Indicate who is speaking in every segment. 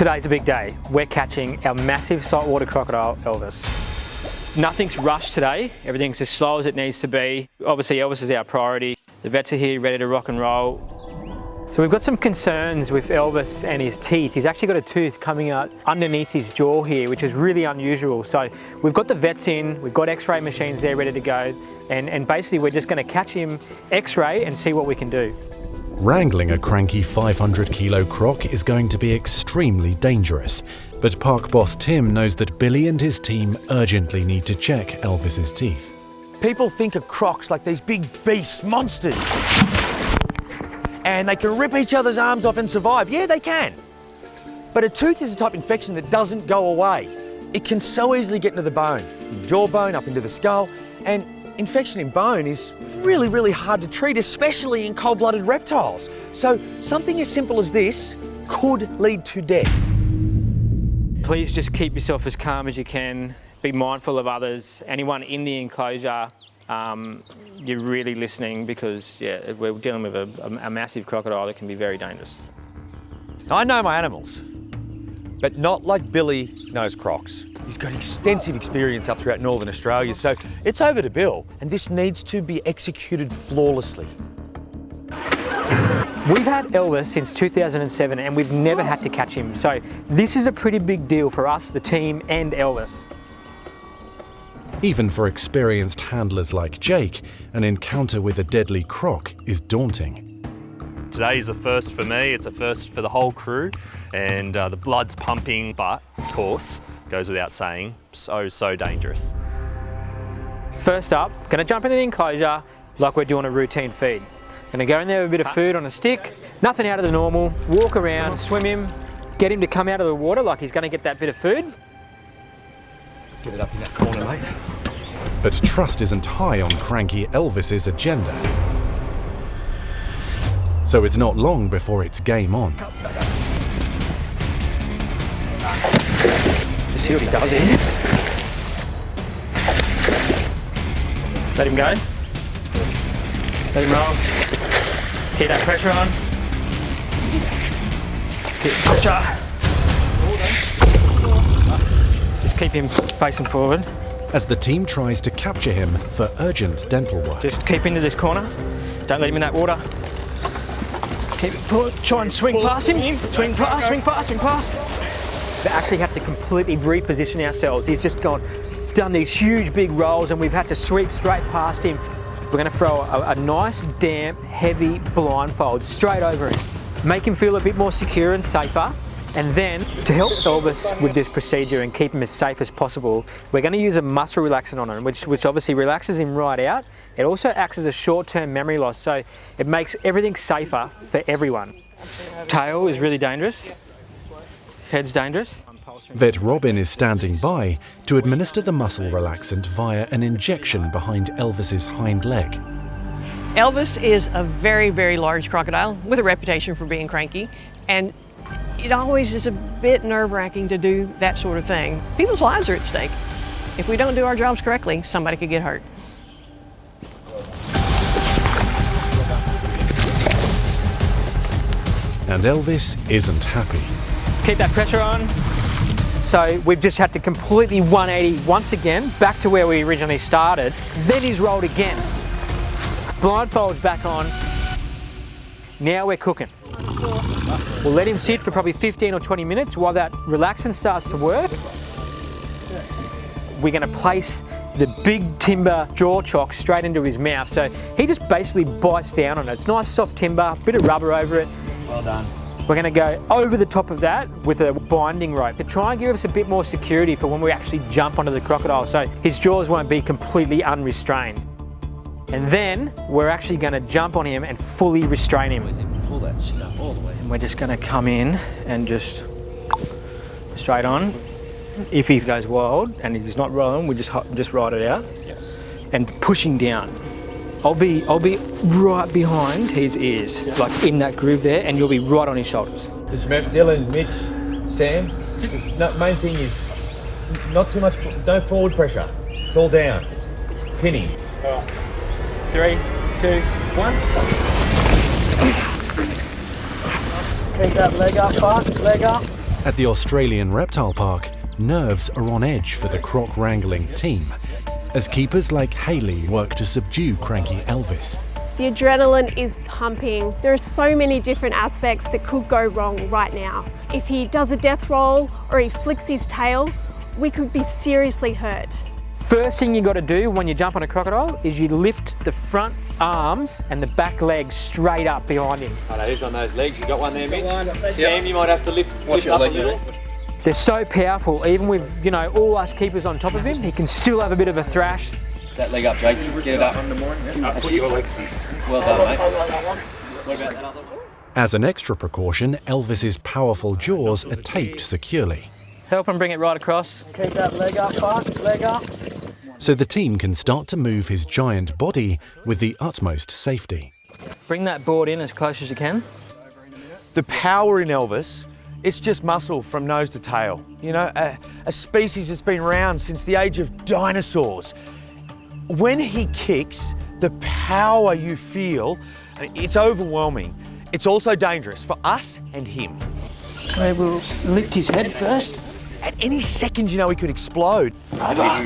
Speaker 1: Today's a big day. We're catching our massive saltwater crocodile, Elvis. Nothing's rushed today. Everything's as slow as it needs to be. Obviously, Elvis is our priority. The vets are here ready to rock and roll. So we've got some concerns with Elvis and his teeth. He's actually got a tooth coming out underneath his jaw here, which is really unusual. So we've got the vets in, we've got x-ray machines there ready to go, and basically we're just going to catch him, x-ray, and see what we can do.
Speaker 2: Wrangling a cranky 500-kilo croc is going to be extremely dangerous, but park boss Tim knows that Billy and his team urgently need to check Elvis's teeth.
Speaker 3: People think of crocs like these big beast monsters. And they can rip each other's arms off and survive. Yeah, they can. But a tooth is a type of infection that doesn't go away. It can so easily get into the bone, jawbone, up into the skull, and infection in bone is really, really hard to treat, especially in cold-blooded reptiles. So something as simple as this could lead to death.
Speaker 1: Please just keep yourself as calm as you can. Be mindful of others. Anyone in the enclosure, you're really listening because, yeah, we're dealing with a massive crocodile that can be very dangerous.
Speaker 3: I know my animals, but not like Billy knows crocs. He's got extensive experience up throughout Northern Australia, so it's over to Bill, and this needs to be executed flawlessly.
Speaker 1: We've had Elvis since 2007 and we've never had to catch him, so this is a pretty big deal for us, the team, and Elvis.
Speaker 2: Even for experienced handlers like Jake, an encounter with a deadly croc is daunting.
Speaker 4: Today is a first for me, it's a first for the whole crew, and the blood's pumping, but of course, goes without saying, so dangerous.
Speaker 1: First up, gonna jump into the enclosure like we're doing a routine feed. Gonna go in there with a bit of food on a stick, nothing out of the normal, walk around, swim him, get him to come out of the water like he's gonna get that bit of food.
Speaker 3: Let's get it up in that corner, mate.
Speaker 2: But trust isn't high on cranky Elvis's agenda. So it's not long before it's game on.
Speaker 1: Just see what he does here. Let him go. Let him roll. Keep that pressure on. Keep pressure. Just keep him facing forward.
Speaker 2: As the team tries to capture him for urgent dental work.
Speaker 1: Just keep into this corner. Don't let him in that water. Keep pull, try and swing past him. Swing past, swing past, swing past. We actually have to completely reposition ourselves. He's just done these huge big rolls and we've had to sweep straight past him. We're going to throw a nice, damp, heavy blindfold straight over him. Make him feel a bit more secure and safer. And then, to help Elvis with this procedure and keep him as safe as possible, we're going to use a muscle relaxant on him, which obviously relaxes him right out. It also acts as a short-term memory loss, so it makes everything safer for everyone. Tail is really dangerous. Head's dangerous.
Speaker 2: Vet Robin is standing by to administer the muscle relaxant via an injection behind Elvis's hind leg.
Speaker 5: Elvis is a very, very large crocodile with a reputation for being cranky, and it always is a bit nerve-wracking to do that sort of thing. People's lives are at stake. If we don't do our jobs correctly, somebody could get hurt.
Speaker 2: And Elvis isn't happy.
Speaker 1: Keep that pressure on. So we've just had to completely 180 once again, back to where we originally started. Then he's rolled again. Blindfold's back on. Now we're cooking. We'll let him sit for probably 15 or 20 minutes while that relaxant starts to work. We're going to place the big timber jaw chock straight into his mouth. So he just basically bites down on it. It's nice soft timber, bit of rubber over it.
Speaker 3: Well done.
Speaker 1: We're going to go over the top of that with a binding rope to try and give us a bit more security for when we actually jump onto the crocodile so his jaws won't be completely unrestrained. And then we're actually going to jump on him and fully restrain him.
Speaker 3: Pull that shit up all the way.
Speaker 1: And we're just going to come in and just straight on. If he goes wild and he's not rolling, we just ride it out. Yes. And pushing down. I'll be right behind his ears, like in that groove there, and you'll be right on his shoulders.
Speaker 6: Just remember, Dylan, Mitch, Sam, main thing is not too much, no forward pressure. It's all down. Pinning.
Speaker 1: 3, 2, 1.
Speaker 6: Keep that leg up, fast, leg up.
Speaker 2: At the Australian Reptile Park, nerves are on edge for the croc wrangling team, as keepers like Hayley work to subdue cranky Elvis.
Speaker 7: The adrenaline is pumping. There are so many different aspects that could go wrong right now. If he does a death roll or he flicks his tail, we could be seriously hurt.
Speaker 1: First thing you got to do when you jump on a crocodile is you lift the front arms and the back legs straight up behind him.
Speaker 6: Oh, he's on those legs. You got one there, Mitch? Sam, you might have to lift up a little.
Speaker 1: They're so powerful, even with, you know, all us keepers on top of him, he can still have a bit of a thrash.
Speaker 6: That leg up, Jake. Get it up. Well done, mate. What about that other one?
Speaker 2: As an extra precaution, Elvis's powerful jaws are taped securely,
Speaker 1: Help him bring it right across.
Speaker 8: Keep that leg up, Park, leg up.
Speaker 2: so the team can start to move his giant body with the utmost safety.
Speaker 1: Bring that board in as close as you can.
Speaker 3: The power in Elvis, it's just muscle from nose to tail. You know, a species that's been around since the age of dinosaurs. When he kicks, the power you feel, it's overwhelming. It's also dangerous for us and him.
Speaker 1: Okay, we'll lift his head first.
Speaker 3: At any second, you know, he could explode.
Speaker 6: Hang on,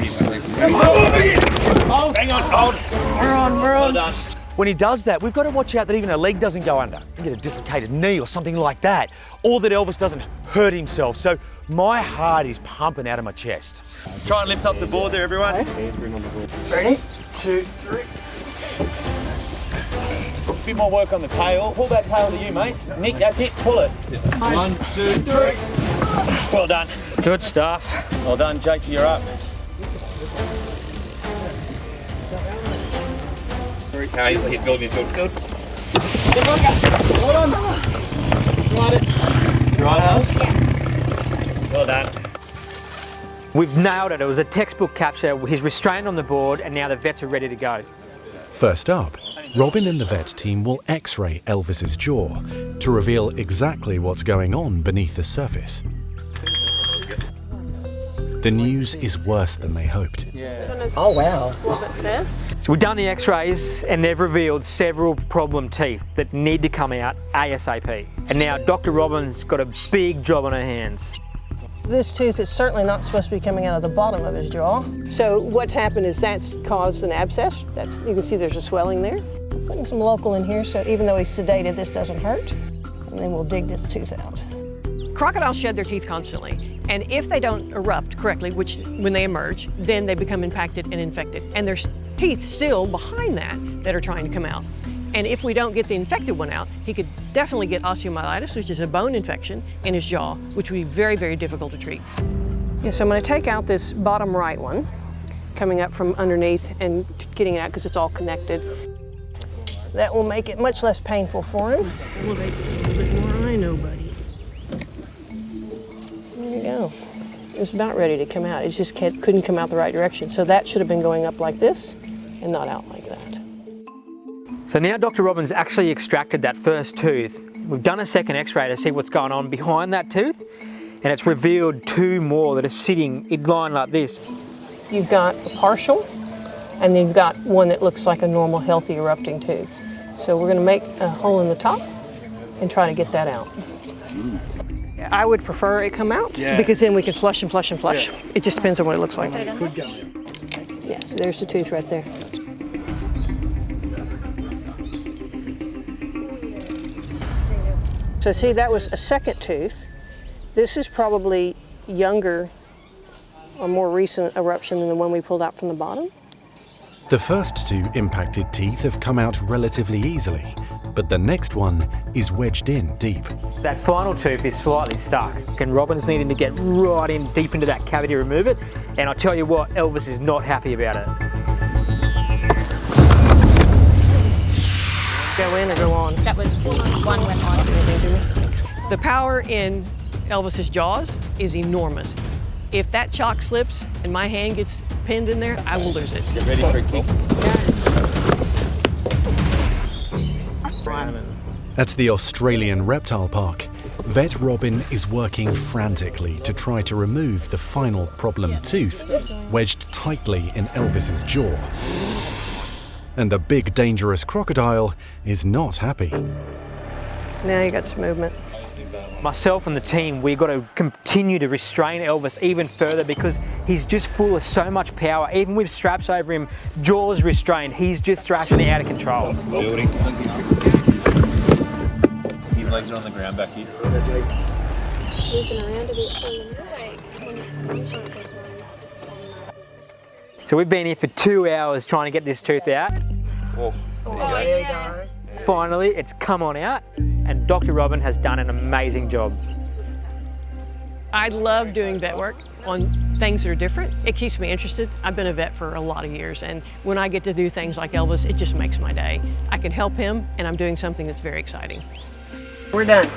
Speaker 6: hold.
Speaker 1: We're on.
Speaker 6: Done.
Speaker 3: When he does that, we've got to watch out that even a leg doesn't go under. You get a dislocated knee or something like that, or that Elvis doesn't hurt himself. So my heart is pumping out of my chest.
Speaker 6: Try and lift up the board there, everyone.
Speaker 8: Ready? 2, 3.
Speaker 6: A bit more work on the tail. Pull that tail to you, mate. Nick, that's it. Pull it. 1, 2, 3. Well done.
Speaker 1: Good stuff.
Speaker 6: Well done, Jake. You're up. No, he's building. Good.
Speaker 8: Hold on. Got it.
Speaker 6: Right, Alice? Well done.
Speaker 1: We've nailed it. It was a textbook capture. He's restrained on the board and now the vets are ready to go.
Speaker 2: First up, Robin and the vet team will X-ray Elvis's jaw to reveal exactly what's going on beneath the surface. The news is worse than they hoped.
Speaker 8: Oh, wow.
Speaker 1: So we've done the x-rays and they've revealed several problem teeth that need to come out ASAP. And now Dr. Robin's got a big job on her hands.
Speaker 5: This tooth is certainly not supposed to be coming out of the bottom of his jaw. So what's happened is that's caused an abscess. You can see there's a swelling there. Putting some local in here so even though he's sedated, this doesn't hurt. And then we'll dig this tooth out. Crocodiles shed their teeth constantly. And if they don't erupt correctly, which when they emerge, then they become impacted and infected. And there's teeth still behind that are trying to come out. And if we don't get the infected one out, he could definitely get osteomyelitis, which is a bone infection in his jaw, which would be very, very difficult to treat. Yeah, so I'm going to take out this bottom right one, coming up from underneath and getting it out because it's all connected. That will make it much less painful for him. Elevate this a little bit more. I know, buddy. There you go. It was about ready to come out. It just couldn't come out the right direction. So that should have been going up like this and not out like that.
Speaker 1: So now Dr. Robin's actually extracted that first tooth. We've done a second x-ray to see what's going on behind that tooth, and it's revealed two more that are sitting in line like this.
Speaker 5: You've got a partial, and then you've got one that looks like a normal, healthy, erupting tooth. So we're going to make a hole in the top and try to get that out. I would prefer it come out because then we can flush and flush and flush. Yeah. It just depends on what it looks like.
Speaker 8: Could go.
Speaker 5: Yes, there's the tooth right there. So see, that was a second tooth. This is probably younger or more recent eruption than the one we pulled out from the bottom.
Speaker 2: The first two impacted teeth have come out relatively easily, but the next one is wedged in deep.
Speaker 1: That final tooth is slightly stuck, and Robin's needing to get right in deep into that cavity to remove it, and I'll tell you what, Elvis is not happy about it.
Speaker 5: Go in or go on?
Speaker 9: That was one went on.
Speaker 5: The power in Elvis's jaws is enormous. If that chalk slips and my hand gets pinned in there, I will lose it.
Speaker 6: Get ready for a kick.
Speaker 2: At the Australian Reptile Park, Vet Robin is working frantically to try to remove the final problem tooth wedged tightly in Elvis's jaw. And the big dangerous crocodile is not happy.
Speaker 5: Now you got some movement.
Speaker 1: Myself and the team, we've got to continue to restrain Elvis even further because he's just full of so much power. Even with straps over him, jaws restrained, he's just thrashing out of control.
Speaker 6: Building. His legs are on the ground back here.
Speaker 1: So we've been here for 2 hours trying to get this tooth out.
Speaker 8: There we go.
Speaker 1: Finally, it's come on out, and Dr. Robin has done an amazing job.
Speaker 5: I love doing vet work on things that are different. It keeps me interested. I've been a vet for a lot of years, and when I get to do things like Elvis, it just makes my day. I can help him, and I'm doing something that's very exciting.
Speaker 8: We're done.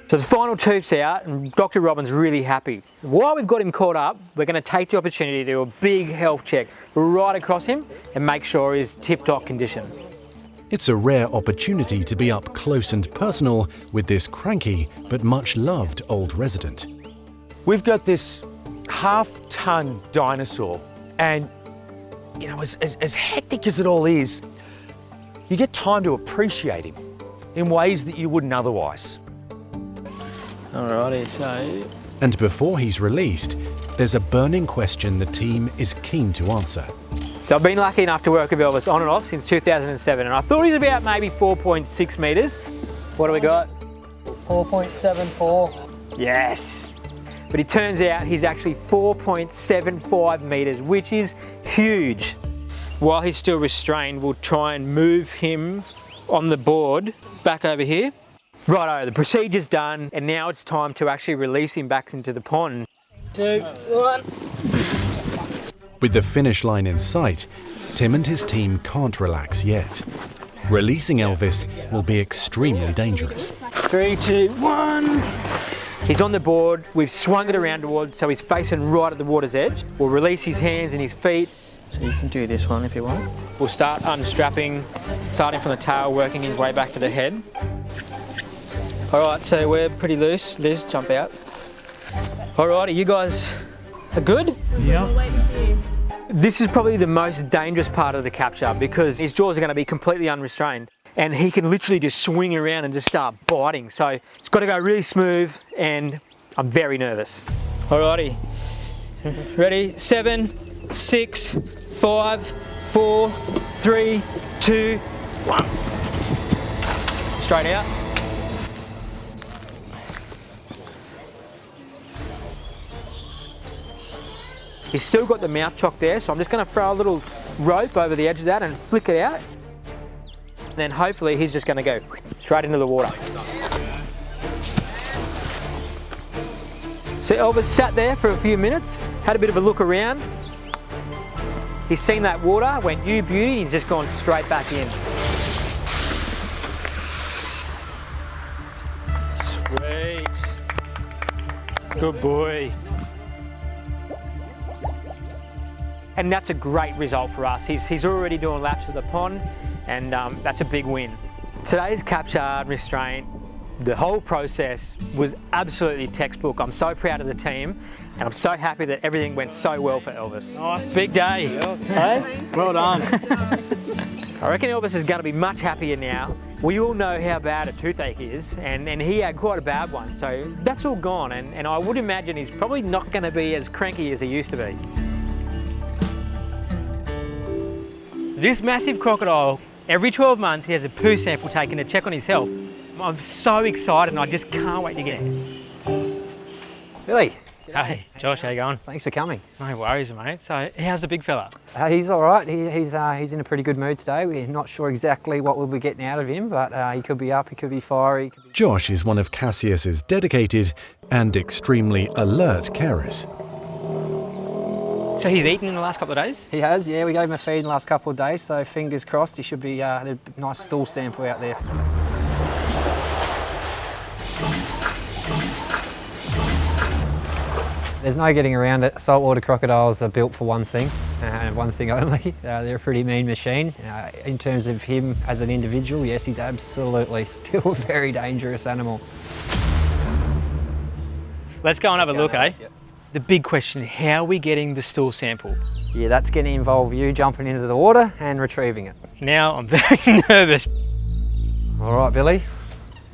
Speaker 1: So the final tooth's out, and Dr. Robin's really happy. While we've got him caught up, we're going to take the opportunity to do a big health check right across him and make sure he's tip-top condition.
Speaker 2: It's a rare opportunity to be up close and personal with this cranky but much loved old resident.
Speaker 3: We've got this half-ton dinosaur, and you know, as hectic as it all is, you get time to appreciate him in ways that you wouldn't otherwise.
Speaker 1: Alrighty, so...
Speaker 2: And before he's released, there's a burning question the team is keen to answer.
Speaker 1: So I've been lucky enough to work with Elvis on and off since 2007, and I thought he was about maybe 4.6 metres. What do we got?
Speaker 8: 4.74.
Speaker 1: Yes! But it turns out he's actually 4.75 metres, which is huge. While he's still restrained, we'll try and move him on the board back over here. Righto, the procedure's done, and now it's time to actually release him back into the pond.
Speaker 8: 2, 1.
Speaker 2: With the finish line in sight, Tim and his team can't relax yet. Releasing Elvis will be extremely dangerous.
Speaker 1: 3, 2, 1. He's on the board, we've swung it around towards so he's facing right at the water's edge. We'll release his hands and his feet. So you can do this one if you want. We'll start unstrapping, starting from the tail, working his way back to the head. All right, so we're pretty loose. Liz, jump out. All righty, you guys are good?
Speaker 8: Yeah.
Speaker 1: This is probably the most dangerous part of the capture because his jaws are going to be completely unrestrained and he can literally just swing around and just start biting. So it's got to go really smooth and I'm very nervous. All righty, ready? 7, 6, 5, 4, 3, 2, 1. Straight out. He's still got the mouth chock there, so I'm just going to throw a little rope over the edge of that and flick it out. And then hopefully he's just going to go straight into the water. So Elvis sat there for a few minutes, had a bit of a look around. He's seen that water, went, you beauty, he's just gone straight back in. Sweet. Good boy. And that's a great result for us. He's already doing laps of the pond, and that's a big win. Today's capture and restraint, the whole process was absolutely textbook. I'm so proud of the team, and I'm so happy that everything went so well for Elvis.
Speaker 8: Nice.
Speaker 1: Big day.
Speaker 8: Yeah.
Speaker 1: Hey?
Speaker 8: Well done.
Speaker 1: I reckon Elvis is going to be much happier now. We all know how bad a toothache is, and he had quite a bad one, so that's all gone, and I would imagine he's probably not going to be as cranky as he used to be. This massive crocodile, every 12 months he has a poo sample taken to check on his health. I'm so excited and I just can't wait to get it.
Speaker 10: Billy.
Speaker 1: Hey, Josh, how you going?
Speaker 10: Thanks for coming.
Speaker 1: No worries, mate. So, how's the big fella?
Speaker 10: He's all right. He's in a pretty good mood today. We're not sure exactly what we'll be getting out of him, but he could be up, he could be fiery.
Speaker 2: Josh is one of Cassius's dedicated and extremely alert carers.
Speaker 1: So he's eaten in the last couple of days?
Speaker 10: He has, yeah. We gave him a feed in the last couple of days, so fingers crossed he should be a nice stool sample out there. There's no getting around it. Saltwater crocodiles are built for one thing, and one thing only. They're a pretty mean machine. In terms of him as an individual, yes, he's absolutely still a very dangerous animal.
Speaker 1: Let's go and have a look, eh? Yep. The big question, how are we getting the stool sample?
Speaker 10: Yeah, that's going to involve you jumping into the water and retrieving it.
Speaker 1: Now I'm very nervous.
Speaker 10: All right, Billy.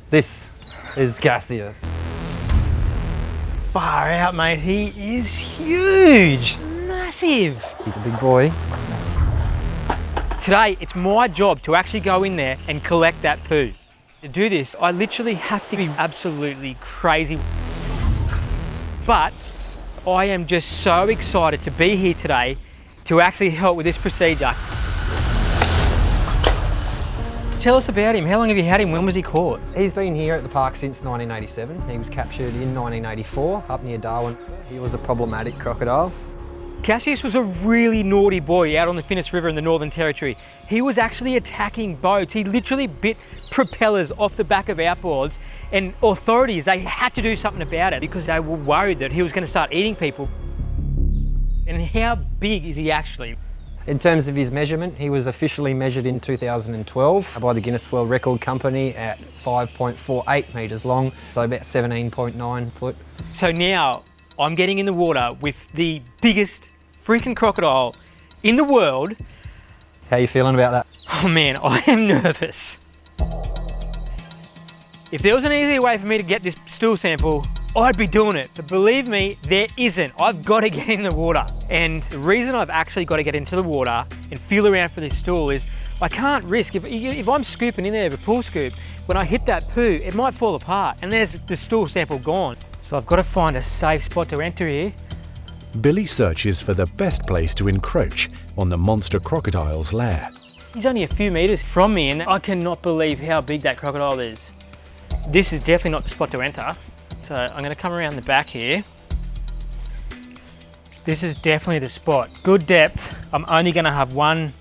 Speaker 10: This is Cassius.
Speaker 1: Far out, mate. He is huge, massive.
Speaker 10: He's a big boy.
Speaker 1: Today, it's my job to actually go in there and collect that poo. To do this, I literally have to be absolutely crazy. But I am just so excited to be here today to actually help with this procedure. Tell us about him. How long have you had him? When was he caught?
Speaker 10: He's been here at the park since 1987. He was captured in 1984 up near Darwin. He was a problematic crocodile.
Speaker 1: Cassius was a really naughty boy out on the Finniss River in the Northern Territory. He was actually attacking boats. He literally bit propellers off the back of outboards, and authorities, they had to do something about it because they were worried that he was going to start eating people. And how big is he actually?
Speaker 10: In terms of his measurement, he was officially measured in 2012 by the Guinness World Record Company at 5.48 metres long, so about 17.9 foot.
Speaker 1: So now I'm getting in the water with the biggest freaking crocodile in the world.
Speaker 10: How are you feeling about that?
Speaker 1: Oh man, I am nervous. If there was an easy way for me to get this stool sample, I'd be doing it. But believe me, there isn't. I've got to get in the water. And the reason I've actually got to get into the water and feel around for this stool is I can't risk, if I'm scooping in there with a pool scoop, when I hit that poo, it might fall apart and there's the stool sample gone. So I've got to find a safe spot to enter here.
Speaker 2: Billy searches for the best place to encroach on the monster crocodile's lair.
Speaker 1: He's only a few meters from me and I cannot believe how big that crocodile is. This is definitely not the spot to enter. So I'm going to come around the back here. This is definitely the spot. Good depth. I'm only going to have one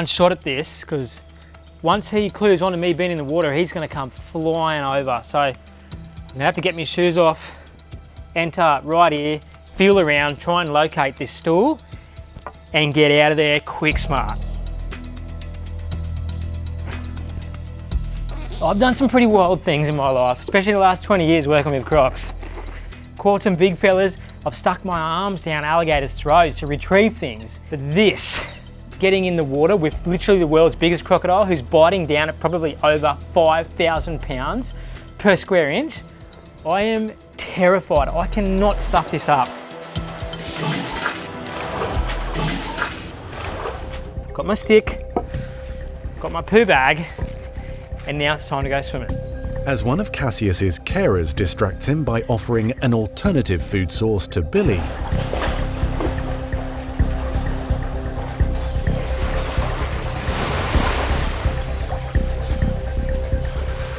Speaker 1: shot at this because once he clues on to me being in the water, he's going to come flying over. So I'm going to have to get my shoes off, enter right here, feel around, try and locate this stool and get out of there quick smart. I've done some pretty wild things in my life, especially the last 20 years working with crocs. Caught some big fellas. I've stuck my arms down alligators' throats to retrieve things. But this, getting in the water with literally the world's biggest crocodile who's biting down at probably over 5,000 pounds per square inch, I am terrified. I cannot stuff this up. Got my stick, got my poo bag, and now it's time to go swimming.
Speaker 2: As one of Cassius's carers distracts him by offering an alternative food source to Billy,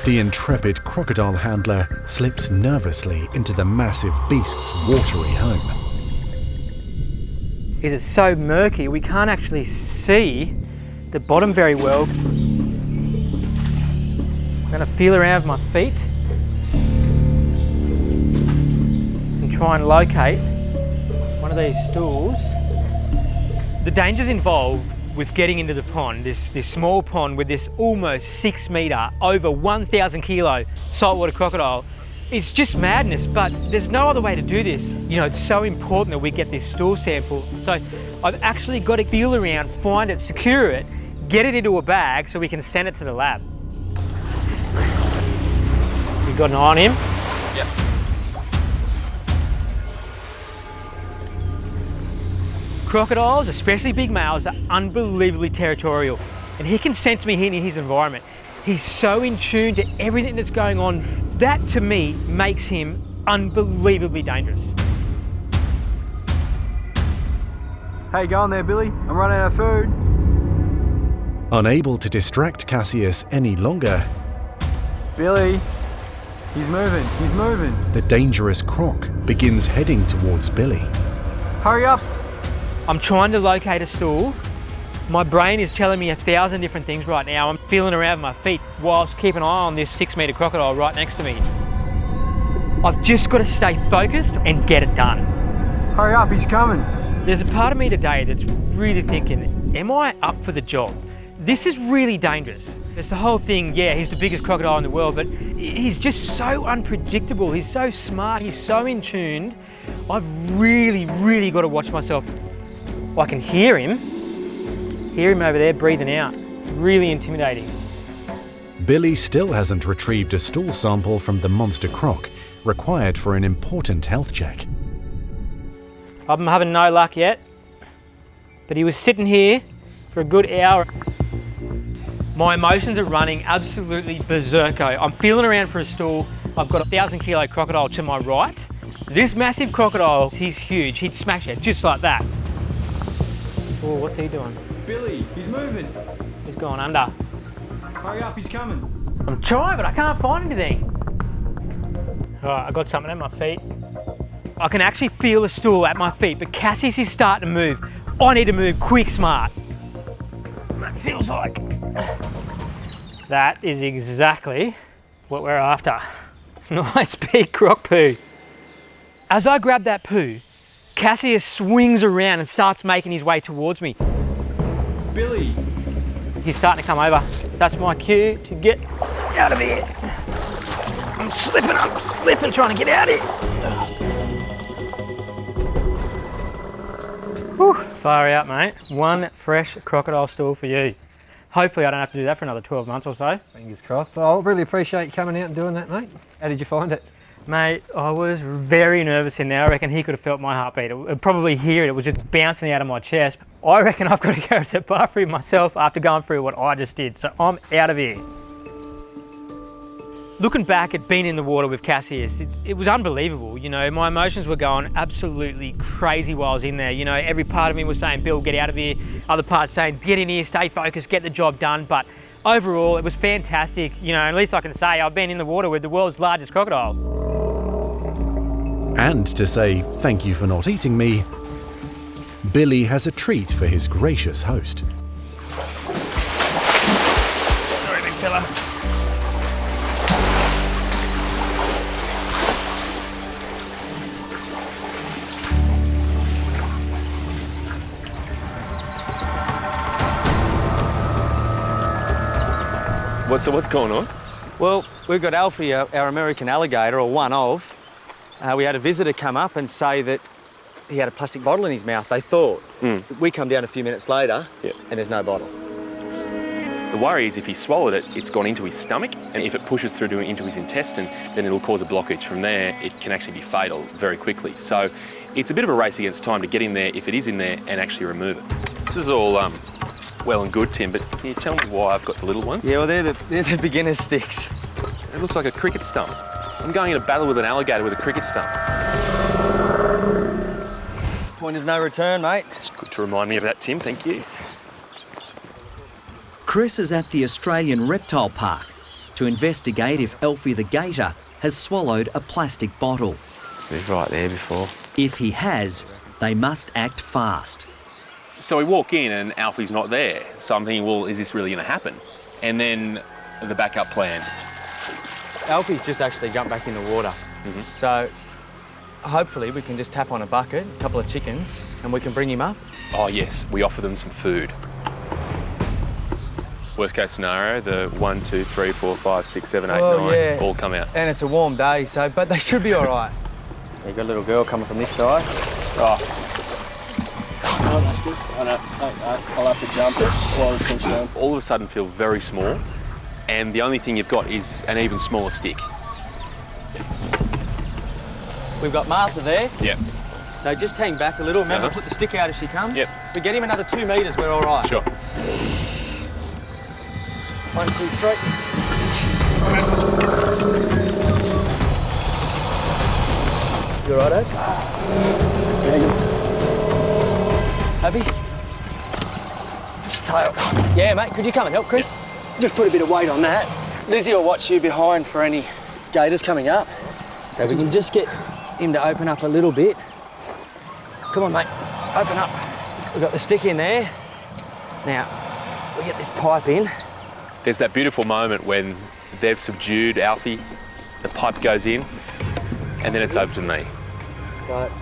Speaker 2: the intrepid crocodile handler slips nervously into the massive beast's watery home.
Speaker 1: It is so murky, we can't actually see the bottom very well. I'm going to feel around with my feet and try and locate one of these stools. The dangers involved with getting into the pond, this small pond with this almost 6 metre, over 1,000 kilo saltwater crocodile, it's just madness, but there's no other way to do this. You know, it's so important that we get this stool sample. So I've actually got to feel around, find it, secure it, get it into a bag so we can send it to the lab. You got an eye on him?
Speaker 4: Yep.
Speaker 1: Crocodiles, especially big males, are unbelievably territorial, and he can sense me in his environment. He's so in tune to everything that's going on. That to me makes him unbelievably dangerous.
Speaker 11: How you going there, Billy? I'm running out of food.
Speaker 2: Unable to distract Cassius any longer,
Speaker 11: Billy, he's moving, he's moving.
Speaker 2: the dangerous croc begins heading towards Billy.
Speaker 11: Hurry up.
Speaker 1: I'm trying to locate a stool. My brain is telling me 1,000 different things right now. I'm feeling around with my feet whilst keeping an eye on this 6 metre crocodile right next to me. I've just got to stay focused and get it done.
Speaker 11: Hurry up, he's coming.
Speaker 1: There's a part of me today that's really thinking, am I up for the job? This is really dangerous. It's the whole thing, yeah, he's the biggest crocodile in the world, but he's just so unpredictable. He's so smart, he's so in tune. I've really got to watch myself. I can hear him over there breathing out. Really intimidating.
Speaker 2: Billy still hasn't retrieved a stool sample from the monster croc, required for an important health check.
Speaker 1: I'm having no luck yet, but he was sitting here for a good hour. My emotions are running absolutely berserko. I'm feeling around for a stool. I've got a 1,000-kilo crocodile to my right. This massive crocodile, he's huge. He'd smash it just like that. Oh, what's he doing?
Speaker 11: Billy, he's moving.
Speaker 1: He's going under.
Speaker 11: Hurry up, he's coming.
Speaker 1: I'm trying, but I can't find anything. All right, I got something at my feet. I can actually feel the stool at my feet, but Cassius is starting to move. I need to move quick, smart. That feels like. That is exactly what we're after. Nice big croc poo. As I grab that poo, Cassius swings around and starts making his way towards me.
Speaker 11: Billy.
Speaker 1: He's starting to come over. That's my cue to get out of here. I'm slipping, trying to get out of here. Whew, far out, mate. One fresh crocodile stool for you. Hopefully I don't have to do that for another 12 months or so.
Speaker 10: Fingers crossed. I really appreciate you coming out and doing that, mate. How did you find it?
Speaker 1: Mate, I was very nervous in there. I reckon he could have felt my heartbeat. I'd probably hear it. It was just bouncing out of my chest. I reckon I've got to go to the bathroom myself after going through what I just did. So I'm out of here. Looking back at being in the water with Cassius, it was unbelievable. You know, my emotions were going absolutely crazy while I was in there. You know, every part of me was saying, Bill, get out of here. Other parts saying, get in here, stay focused, get the job done. But overall, it was fantastic. You know, at least I can say I've been in the water with the world's largest crocodile.
Speaker 2: And to say thank you for not eating me, Billy has a treat for his gracious host.
Speaker 1: Sorry, big fella.
Speaker 6: What's going on?
Speaker 3: Well, we've got Alfie, our American alligator, or one of. We had a visitor come up and say that he had a plastic bottle in his mouth, they thought. We come down a few minutes later and there's no bottle.
Speaker 12: The worry is if he swallowed it, it's gone into his stomach, and if it pushes through into his intestine, then it'll cause a blockage. From there, it can actually be fatal very quickly. So it's a bit of a race against time to get in there, if it is in there, and actually remove it. This is all well and good, Tim, but can you tell me why I've got the little ones?
Speaker 3: Yeah, well, they're the beginner's sticks.
Speaker 12: It looks like a cricket stump. I'm going in a battle with an alligator with a cricket stump.
Speaker 3: Point of no return, mate.
Speaker 12: It's good to remind me of that, Tim, thank you.
Speaker 13: Chris is at the Australian Reptile Park to investigate if Alfie the gator has swallowed a plastic bottle.
Speaker 12: He was right there before.
Speaker 13: If he has, they must act fast.
Speaker 12: So we walk in and Alfie's not there. So I'm thinking, well, is this really going to happen? And then the backup plan.
Speaker 3: Alfie's just actually jumped back in the water. So hopefully we can just tap on a bucket, a couple of chickens, and we can bring him up.
Speaker 12: Oh yes, we offer them some food. Worst case scenario, the 1, 2, 3, 4, 5, 6, 7, 8, 9 all come out.
Speaker 3: And it's a warm day, so but they should be all right. You've got a little girl coming from this side.
Speaker 12: Oh.
Speaker 6: I'll have to jump it while it's pushed down.
Speaker 12: All of a sudden feel very small, and the only thing you've got is an even smaller stick.
Speaker 3: We've got Martha there.
Speaker 12: Yep.
Speaker 3: So just hang back a little. Remember, put the stick out as she comes.
Speaker 12: Yep.
Speaker 3: We get him another 2 metres, we're all right.
Speaker 12: Sure.
Speaker 3: 1, 2, 3. You all right, Oates? Happy? Tail. Yeah, mate, could you come and help, Chris?
Speaker 8: Just put a bit of weight on that. Lizzie will watch you behind for any gators coming up. So we can just get him to open up a little bit.
Speaker 3: Come on, mate, open up. We've got the stick in there. Now, we get this pipe in.
Speaker 12: There's that beautiful moment when they've subdued Alfie, the pipe goes in, and then it's over to me.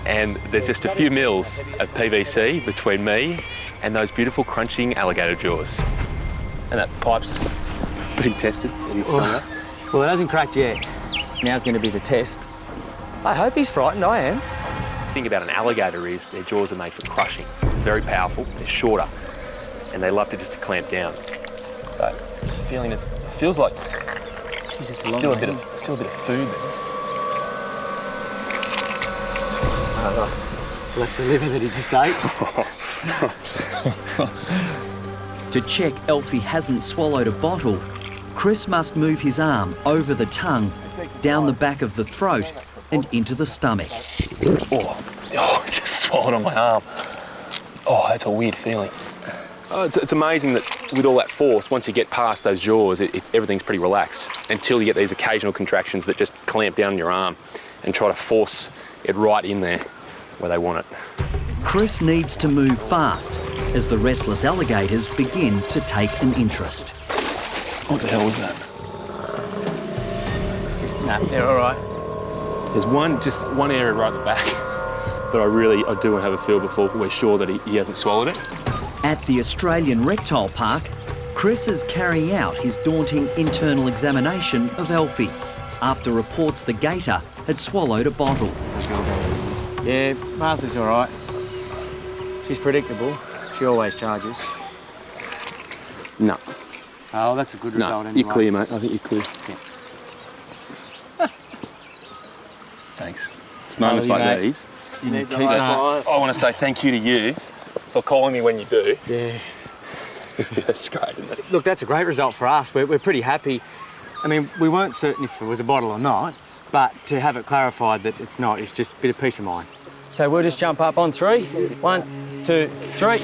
Speaker 12: And there's just a few mils of PVC between me and those beautiful crunching alligator jaws. And that pipe's being tested, it is stronger.
Speaker 3: Well, it hasn't cracked yet. Now's going to be the test. I hope he's frightened, I am.
Speaker 12: The thing about an alligator is their jaws are made for crushing. Very powerful, they're shorter, and they love to just clamp down. So, just feeling this, it feels like there's still a bit of food there.
Speaker 8: Well, that's the liver that he just ate.
Speaker 13: To check Alfie hasn't swallowed a bottle, Chris must move his arm over the tongue, down the back of the throat and into the stomach.
Speaker 12: Oh, just swallowed on my arm. Oh, that's a weird feeling. Oh, it's amazing that with all that force, once you get past those jaws, everything's pretty relaxed until you get these occasional contractions that just clamp down your arm and try to force it right in there where they want it.
Speaker 13: Chris needs to move fast as the restless alligators begin to take an interest.
Speaker 12: What the hell was that?
Speaker 8: They're all right.
Speaker 12: There's just one area right at the back that I do want to have a feel before we're sure that he hasn't swallowed it.
Speaker 13: At the Australian Reptile Park, Chris is carrying out his daunting internal examination of Alfie after reports the gator had swallowed a bottle.
Speaker 8: Yeah, Martha's all right. She's predictable. She always charges.
Speaker 12: No.
Speaker 8: Oh, that's a good result anyway.
Speaker 12: You're clear, mate. I think you're clear.
Speaker 8: Yeah.
Speaker 12: Thanks. It's moments like these.
Speaker 8: You need to
Speaker 12: I want to say thank you to you for calling me when you do.
Speaker 8: Yeah.
Speaker 12: That's great, isn't it?
Speaker 8: Look, that's a great result for us. We're pretty happy. I mean, we weren't certain if it was a bottle or not, but to have it clarified that it's not, it's just a bit of peace of mind. So we'll just jump up on 3. 1, 2, 3.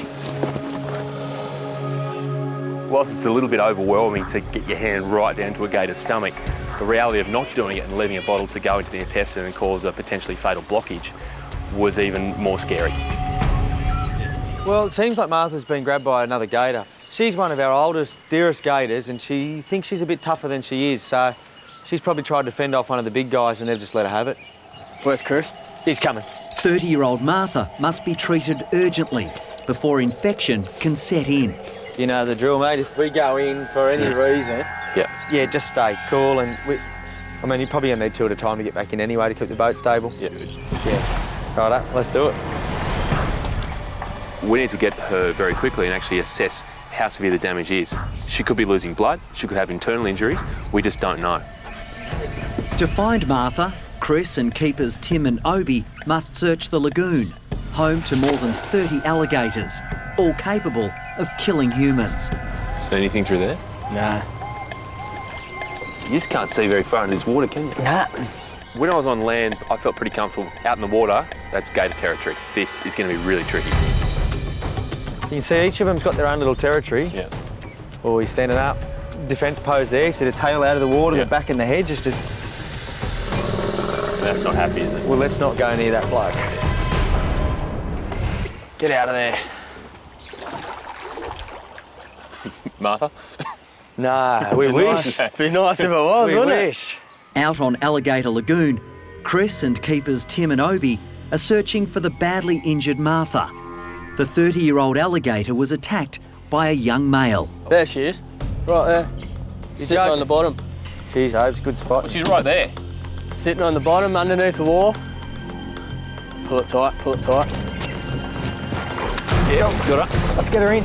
Speaker 12: Whilst it's a little bit overwhelming to get your hand right down to a gator's stomach, the reality of not doing it and leaving a bottle to go into the intestine and cause a potentially fatal blockage was even more scary.
Speaker 3: Well, it seems like Martha's been grabbed by another gator. She's one of our oldest, dearest gators, and she thinks she's a bit tougher than she is, so she's probably tried to fend off one of the big guys and they've just let her have it.
Speaker 8: Where's Chris?
Speaker 3: He's coming.
Speaker 13: 30-year-old Martha must be treated urgently before infection can set in.
Speaker 3: You know the drill, mate. If we go in for any reason, yeah, just stay cool. And I mean, you're probably gonna need 2 at a time to get back in anyway to keep the boat stable.
Speaker 12: Yeah.
Speaker 3: Righto, let's do it.
Speaker 12: We need to get her very quickly and actually assess how severe the damage is. She could be losing blood. She could have internal injuries. We just don't know.
Speaker 13: To find Martha, Chris and keepers Tim and Obi must search the lagoon, home to more than 30 alligators, all capable of killing humans.
Speaker 12: See anything through there?
Speaker 8: Nah.
Speaker 12: You just can't see very far into this water, can you?
Speaker 8: Nah.
Speaker 12: When I was on land, I felt pretty comfortable. Out in the water, that's gator territory. This is going to be really tricky.
Speaker 3: You can see each of them's got their own little territory.
Speaker 12: Yeah.
Speaker 3: Oh, he's standing up. Defence pose there. See the tail out of the water, the back in the head, just to...
Speaker 12: That's not happy, is it?
Speaker 3: Well, let's not go near that bloke.
Speaker 8: Get out of there.
Speaker 12: Martha?
Speaker 3: Nah, we wish.
Speaker 8: Be nice if it was, wouldn't it?
Speaker 3: wish.
Speaker 13: Out on Alligator Lagoon, Chris and keepers Tim and Obi are searching for the badly injured Martha. The 30-year-old alligator was attacked by a young male.
Speaker 8: There she is, right there. Sitting on the bottom.
Speaker 3: Jeez, Oves, good spot.
Speaker 12: She's right there.
Speaker 8: Sitting on the bottom underneath the wharf. Pull it tight, pull it tight.
Speaker 3: Yeah, got her. Let's get her in.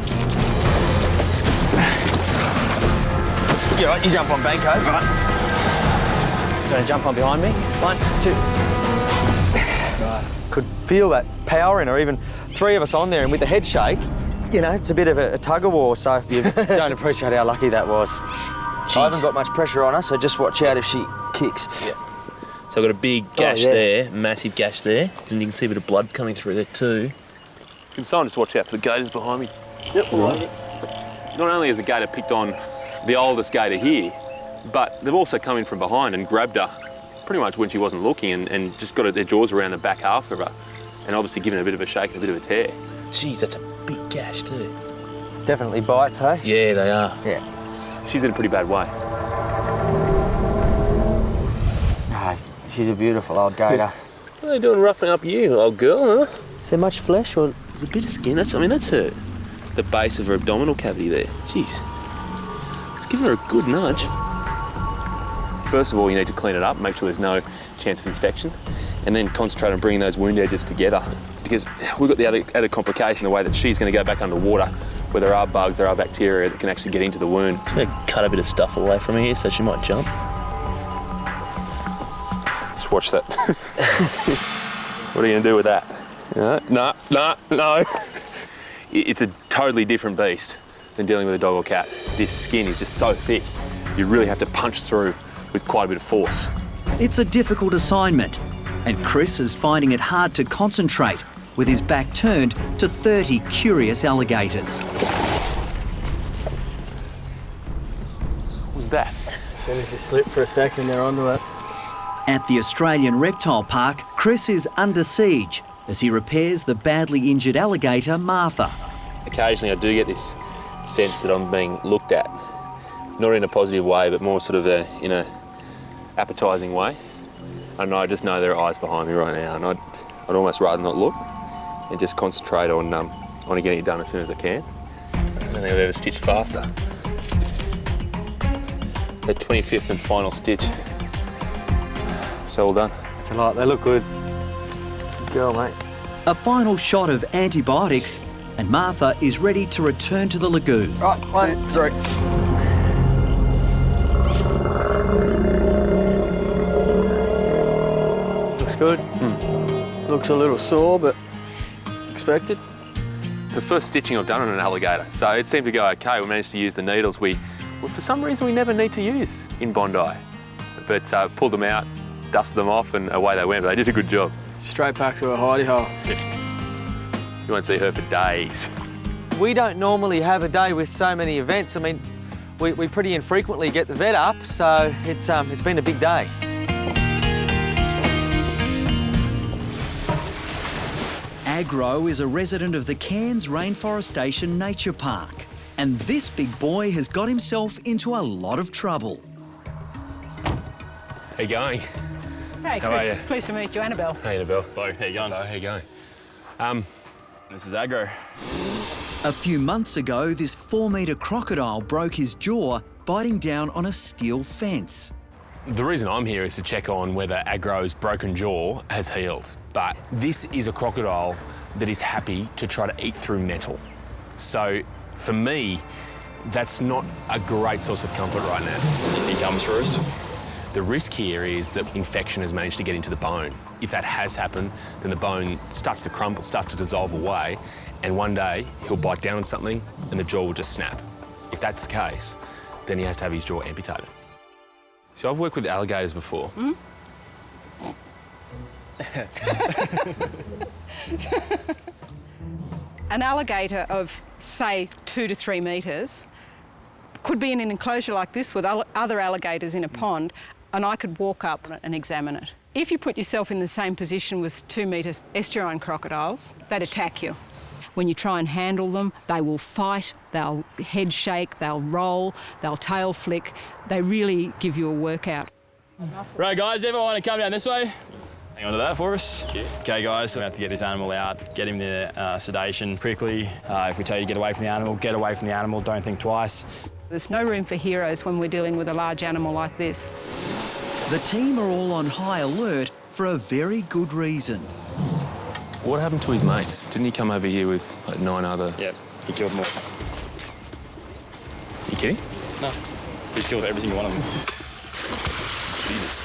Speaker 3: You're right, you jump on bank, Oves. Right. Gonna jump on behind me. 1, 2. Right. Could feel that power in her, even 3 of us on there, and with the head shake, you know, it's a bit of a tug-of-war, so you don't appreciate how lucky that was. Jeez. I haven't got much pressure on her, so just watch out if she kicks.
Speaker 14: Yeah. So I've got a big gash there, massive gash there, and you can see a bit of blood coming through there too.
Speaker 12: Can someone just watch out for the gators behind me?
Speaker 8: Yep, right.
Speaker 12: Not only has the gator picked on the oldest gator here, but they've also come in from behind and grabbed her pretty much when she wasn't looking and just got their jaws around the back half of her and obviously given her a bit of a shake and a bit of a tear.
Speaker 14: Jeez, that's a big gash too.
Speaker 3: Definitely bites, hey?
Speaker 14: Yeah, they are.
Speaker 3: Yeah.
Speaker 12: She's in a pretty bad way.
Speaker 3: No, she's a beautiful old gator.
Speaker 14: What are they doing roughing up you, old girl, huh?
Speaker 3: Is there much flesh or...?
Speaker 14: There's a bit of skin. I mean, that's her, the base of her abdominal cavity there. Jeez. Let's give her a good nudge.
Speaker 12: First of all, you need to clean it up, make sure there's no chance of infection, and then concentrate on bringing those wound edges together. Because we've got the added complication, the way that she's going to go back underwater, where there are bugs, there are bacteria that can actually get into the wound.
Speaker 14: Just going to cut a bit of stuff away from her here so she might jump.
Speaker 12: Just watch that.
Speaker 14: What are you going to do with that? No. It's a totally different beast than dealing with a dog or cat. This skin is just so thick, you really have to punch through with quite a bit of force.
Speaker 13: It's a difficult assignment, and Chris is finding it hard to concentrate with his back turned to 30 curious alligators.
Speaker 14: What was that?
Speaker 8: As soon as you slip for a second, they're onto it.
Speaker 13: At the Australian Reptile Park, Chris is under siege as he repairs the badly injured alligator Martha.
Speaker 14: Occasionally I do get this sense that I'm being looked at, not in a positive way, but more sort of in a appetising way. And I just know there are eyes behind me right now, and I'd almost rather not look and just concentrate on getting it done as soon as I can. I don't think I've ever stitched faster. The 25th and final stitch. So all done.
Speaker 8: It's a lot. They look good. Good girl, mate.
Speaker 13: A final shot of antibiotics, and Martha is ready to return to the lagoon.
Speaker 8: Right, one, sorry. Looks good. Looks a little sore, but expected.
Speaker 14: It's the first stitching I've done on an alligator, so it seemed to go okay. We managed to use the needles for some reason we never need to use in Bondi. But pulled them out, dusted them off, and away they went. But they did a good job.
Speaker 8: Straight back to a hidey hole.
Speaker 14: You won't see her for days.
Speaker 8: We don't normally have a day with so many events. I mean, we pretty infrequently get the vet up, so it's been a big day.
Speaker 13: Agro is a resident of the Cairns Rainforestation Nature Park, and this big boy has got himself into a lot of trouble.
Speaker 14: How you going?
Speaker 15: Hey,
Speaker 14: How are you?
Speaker 15: Chris. Pleased to meet you, Annabelle.
Speaker 14: Hey, Annabelle.
Speaker 4: Hello, how you going?
Speaker 14: Hello, how you going?
Speaker 4: This is Agro.
Speaker 13: A few months ago, this 4-metre crocodile broke his jaw, biting down on a steel fence.
Speaker 16: The reason I'm here is to check on whether Agro's broken jaw has healed. But this is a crocodile that is happy to try to eat through metal. So for me, that's not a great source of comfort right now.
Speaker 4: He comes for us.
Speaker 16: The risk here is that infection has managed to get into the bone. If that has happened, then the bone starts to crumble, starts to dissolve away, and one day he'll bite down on something and the jaw will just snap. If that's the case, then he has to have his jaw amputated.
Speaker 14: So I've worked with alligators before.
Speaker 15: An alligator of, say, 2 to 3 metres could be in an enclosure like this with other alligators in a pond, and I could walk up and examine it. If you put yourself in the same position with 2-metre estuarine crocodiles, they'd attack you. When you try and handle them, they will fight, they'll head shake, they'll roll, they'll tail flick. They really give you a workout.
Speaker 17: Right, guys, everyone want to come down this way? Hang on to that for us. Okay, guys, we have to get this animal out, get him the sedation quickly. If we tell you to get away from the animal, get away from the animal, don't think twice.
Speaker 15: There's no room for heroes when we're dealing with a large animal like this.
Speaker 13: The team are all on high alert for a very good reason.
Speaker 14: What happened to his mates? Didn't he come over here with like 9 other?
Speaker 17: Yep, he killed them all.
Speaker 14: You kidding?
Speaker 17: No, he's killed every single one of them.
Speaker 14: Jesus.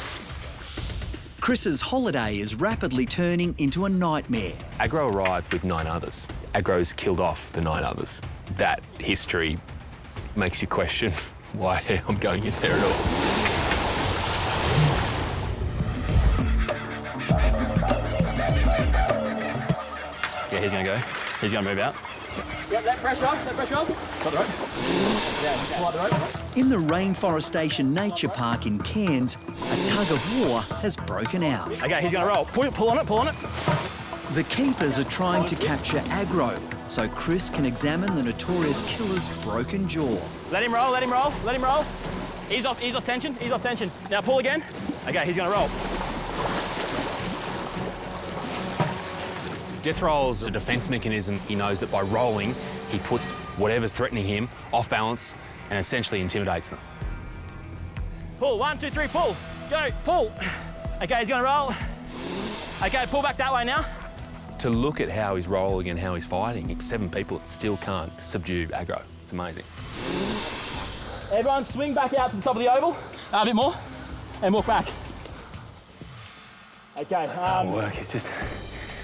Speaker 13: Chris's holiday is rapidly turning into a nightmare.
Speaker 16: Agro arrived with 9 others. Agro's killed off the 9 others. That history makes you question why I'm going in there at all.
Speaker 17: Yeah, he's gonna go. He's gonna move out.
Speaker 15: Yep, that pressure off,
Speaker 17: Got the rope.
Speaker 15: Yeah, pull out the rope.
Speaker 13: In the Rainforestation Nature Park in Cairns, a tug of war has broken out.
Speaker 17: Okay, he's gonna roll. Pull on it, pull on it.
Speaker 13: The keepers are trying to capture Agro so Chris can examine the notorious killer's broken jaw.
Speaker 17: Let him roll, let him roll, let him roll. Ease off tension, ease off tension. Now pull again. Okay, he's gonna roll.
Speaker 16: Death roll is a defence mechanism. He knows that by rolling, he puts whatever's threatening him off balance and essentially intimidates them.
Speaker 17: Pull, 1, 2, 3, pull. Go, pull. Okay, he's gonna roll. Okay, pull back that way now.
Speaker 16: To look at how he's rolling and how he's fighting, 7 people still can't subdue Agro. It's amazing.
Speaker 17: Everyone swing back out to the top of the oval. A bit more. And walk back. Okay.
Speaker 14: That's hard work. It's just,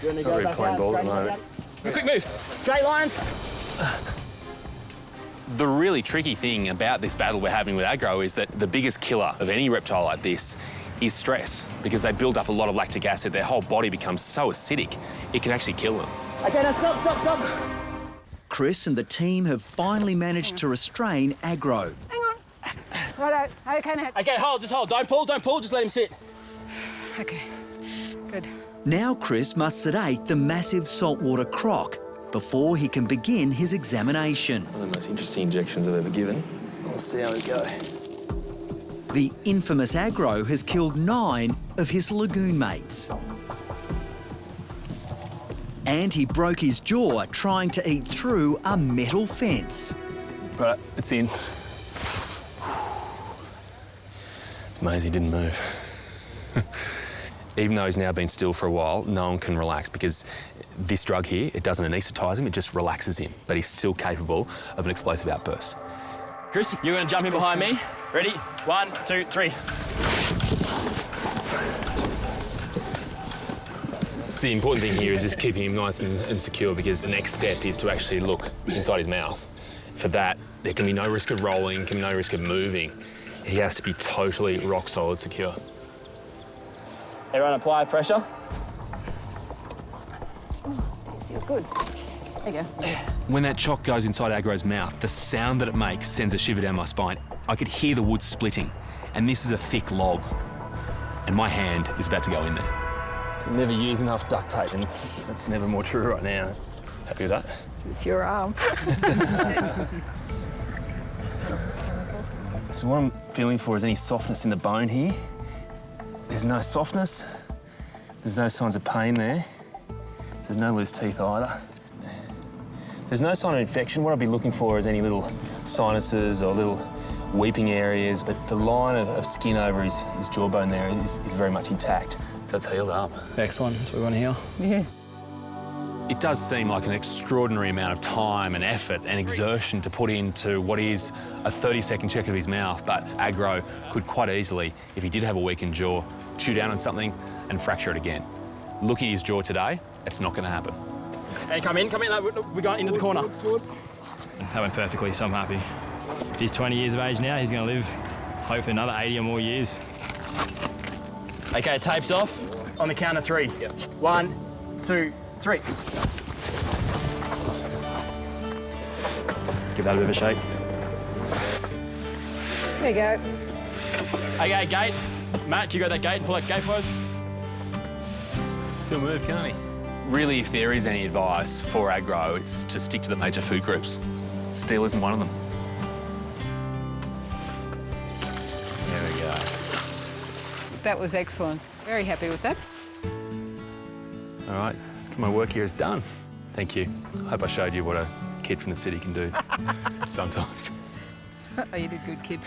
Speaker 17: You
Speaker 12: Not really playing ball at the moment.
Speaker 17: Quick move. Straight lines.
Speaker 16: The really tricky thing about this battle we're having with aggro is that the biggest killer of any reptile like this is stress, because they build up a lot of lactic acid. Their whole body becomes so acidic, it can actually kill them.
Speaker 17: Okay, now stop.
Speaker 13: Chris and the team have finally managed to restrain aggro.
Speaker 15: Hang on. Righto. Okay, now.
Speaker 17: Okay, just hold. Don't pull, just let him sit.
Speaker 15: Okay. Good.
Speaker 13: Now Chris must sedate the massive saltwater croc before he can begin his examination.
Speaker 14: One of the most interesting injections I've ever given. We'll see how we go.
Speaker 13: The infamous aggro has killed 9 of his lagoon mates. And he broke his jaw trying to eat through a metal fence.
Speaker 16: Right, it's in. It's amazing he didn't move. Even though he's now been still for a while, no one can relax because this drug here, it doesn't anaesthetise him, it just relaxes him. But he's still capable of an explosive outburst.
Speaker 17: Chris, you're going to jump in behind me. Ready? 1, 2, 3.
Speaker 16: The important thing here is just keeping him nice and secure, because the next step is to actually look inside his mouth. For that, there can be no risk of rolling, can be no risk of moving. He has to be totally rock solid secure.
Speaker 17: Everyone apply pressure.
Speaker 15: Feels good. There you go.
Speaker 16: When that choc goes inside aggro's mouth, the sound that it makes sends a shiver down my spine. I could hear the wood splitting, and this is a thick log, and my hand is about to go in there.
Speaker 4: Can never use enough duct tape, and that's never more true right now.
Speaker 16: Happy with that?
Speaker 15: It's your arm.
Speaker 4: So what I'm feeling for is any softness in the bone here. There's no softness. There's no signs of pain there. There's no loose teeth either. There's no sign of infection. What I'd be looking for is any little sinuses or little weeping areas, but the line of skin over his jawbone there is very much intact. So it's healed up.
Speaker 17: Excellent, that's what we want to hear.
Speaker 15: Yeah.
Speaker 16: It does seem like an extraordinary amount of time and effort and exertion to put into what is a 30-second check of his mouth, but aggro could quite easily, if he did have a weakened jaw, chew down on something and fracture it again. Look at his jaw today, it's not going to happen.
Speaker 17: Hey, come in, we're going into the corner. That went perfectly, so I'm happy. If he's 20 years of age now, he's going to live hopefully another 80 or more years. Okay, tape's off. On the count of 3. Yep. 1, 2, 3. Give that a bit of a shake.
Speaker 15: There you go.
Speaker 17: Okay, gate. Matt, you got that gate? Pull that gate for us.
Speaker 16: Still move, can't he? Really, if there is any advice for aggro, it's to stick to the major food groups. Steel isn't one of them. There we go.
Speaker 15: That was excellent. Very happy with that.
Speaker 16: All right, my work here is done. Thank you. I hope I showed you what a kid from the city can do sometimes.
Speaker 15: Oh, you did good, kid.